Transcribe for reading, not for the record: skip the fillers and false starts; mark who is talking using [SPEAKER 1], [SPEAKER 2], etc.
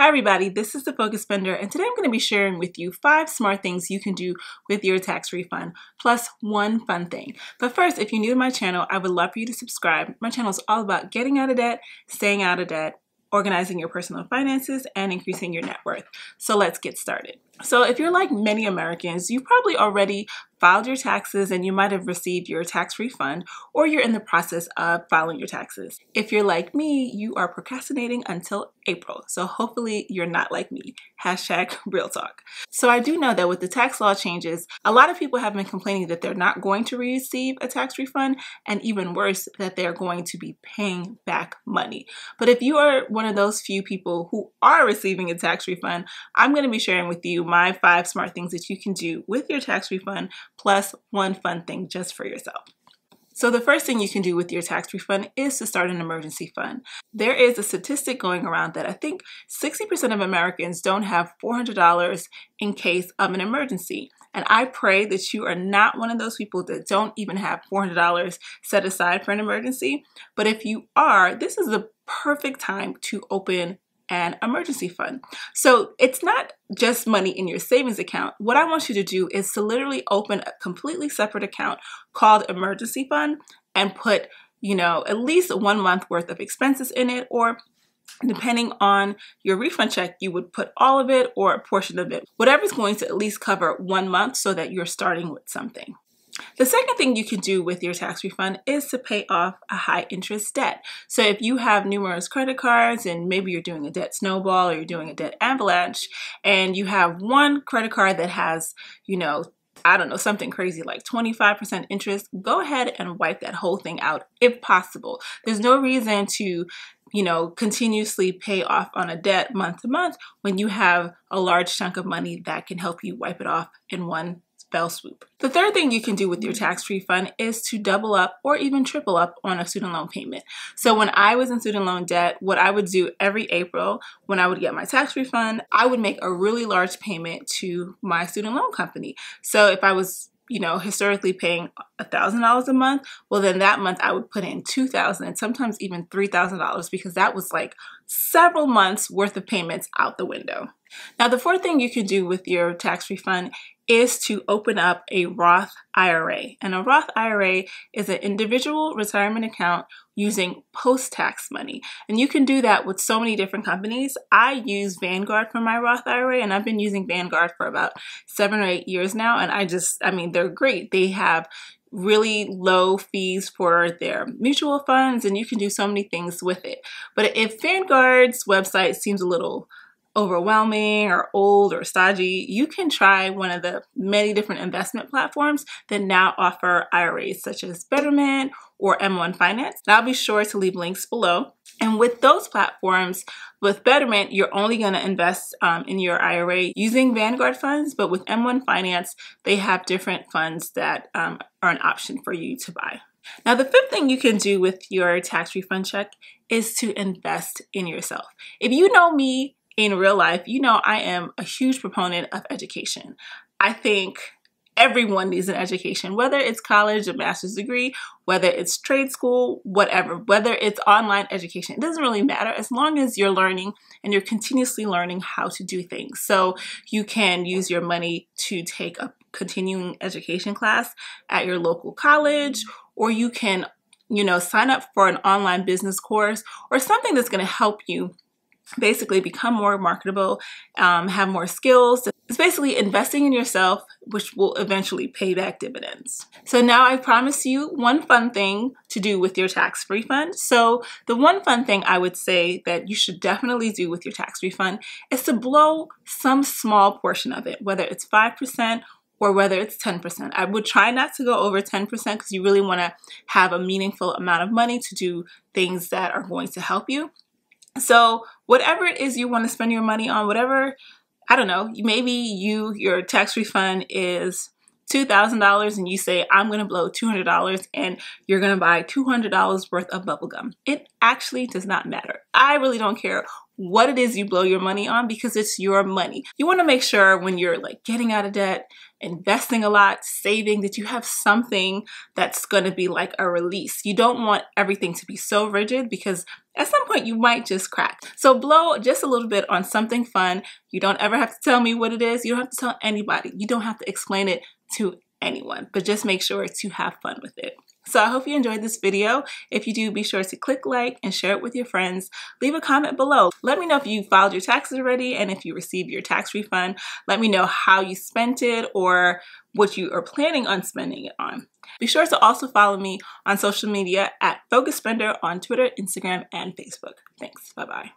[SPEAKER 1] Hi everybody, this is the Focus Spender, and today I'm going to be sharing with you 5 smart things you can do with your tax refund, plus one fun thing. But first, if you're new to my channel, I would love for you to subscribe. My channel is all about getting out of debt, staying out of debt, organizing your personal finances, and increasing your net worth. So let's get started. So if you're like many Americans, you probably already filed your taxes and you might have received your tax refund, or you're in the process of filing your taxes. If you're like me, you are procrastinating until April. So hopefully you're not like me. Hashtag real talk. So I do know that with the tax law changes, a lot of people have been complaining that they're not going to receive a tax refund, and even worse, that they're going to be paying back money. But if you are one of those few people who are receiving a tax refund, I'm going to be sharing with you my 5 smart things that you can do with your tax refund, plus one fun thing just for yourself. So the first thing you can do with your tax refund is to start an emergency fund. There is a statistic going around that I think 60% of Americans don't have $400 in case of an emergency. And I pray that you are not one of those people that don't even have $400 set aside for an emergency. But if you are, this is the perfect time to open an emergency fund. So it's not just money in your savings account. What I want you to do is to literally open a completely separate account called emergency fund and put, at least 1 month worth of expenses in it, or depending on your refund check, you would put all of it or a portion of it. Whatever's going to at least cover 1 month so that you're starting with something. The second thing you can do with your tax refund is to pay off a high interest debt. So if you have numerous credit cards and maybe you're doing a debt snowball or you're doing a debt avalanche, and you have one credit card that has, something crazy like 25% interest, go ahead and wipe that whole thing out if possible. There's no reason to continuously pay off on a debt month to month when you have a large chunk of money that can help you wipe it off in one fell swoop. The third thing you can do with your tax refund is to double up or even triple up on a student loan payment. So when I was in student loan debt, what I would do every April when I would get my tax refund, I would make a really large payment to my student loan company. So if I was historically paying $1,000 a month, well then that month I would put in $2,000 and sometimes even $3,000 because that was like several months worth of payments out the window. Now the fourth thing you can do with your tax refund is to open up a Roth IRA. And a Roth IRA is an individual retirement account using post-tax money. And you can do that with so many different companies. I use Vanguard for my Roth IRA, and I've been using Vanguard for about 7 or 8 years now. And they're great. They have really low fees for their mutual funds, and you can do so many things with it. But if Vanguard's website seems a little overwhelming or old or stodgy, you can try one of the many different investment platforms that now offer IRAs such as Betterment or M1 Finance. And I'll be sure to leave links below. And with those platforms, with Betterment, you're only going to invest in your IRA using Vanguard funds, but with M1 Finance, they have different funds that are an option for you to buy. Now, the fifth thing you can do with your tax refund check is to invest in yourself. If you know me in real life, I am a huge proponent of education. I think everyone needs an education, whether it's college, a master's degree, whether it's trade school, whatever, whether it's online education. It doesn't really matter as long as you're learning and you're continuously learning how to do things. So you can use your money to take a continuing education class at your local college, or you can, sign up for an online business course or something that's going to help you basically become more marketable, have more skills. It's basically investing in yourself, which will eventually pay back dividends. So now I promise you one fun thing to do with your tax refund. So the one fun thing I would say that you should definitely do with your tax refund is to blow some small portion of it, whether it's 5% or whether it's 10%. I would try not to go over 10% because you really want to have a meaningful amount of money to do things that are going to help you. So whatever it is you want to spend your money on, whatever, maybe your tax refund is $2,000 and you say, I'm going to blow $200 and you're going to buy $200 worth of bubble gum. It actually does not matter. I really don't care what it is you blow your money on, because it's your money. You want to make sure when you're like getting out of debt, investing a lot, saving, that you have something that's going to be like a release. You don't want everything to be so rigid, because at some point you might just crack. So blow just a little bit on something fun. You don't ever have to tell me what it is. You don't have to tell anybody. You don't have to explain it to anyone, but just make sure to have fun with it. So I hope you enjoyed this video. If you do, be sure to click like and share it with your friends. Leave a comment below. Let me know if you filed your taxes already and if you received your tax refund. Let me know how you spent it or what you are planning on spending it on. Be sure to also follow me on social media at Focus Spender on Twitter, Instagram, and Facebook. Thanks. Bye-bye.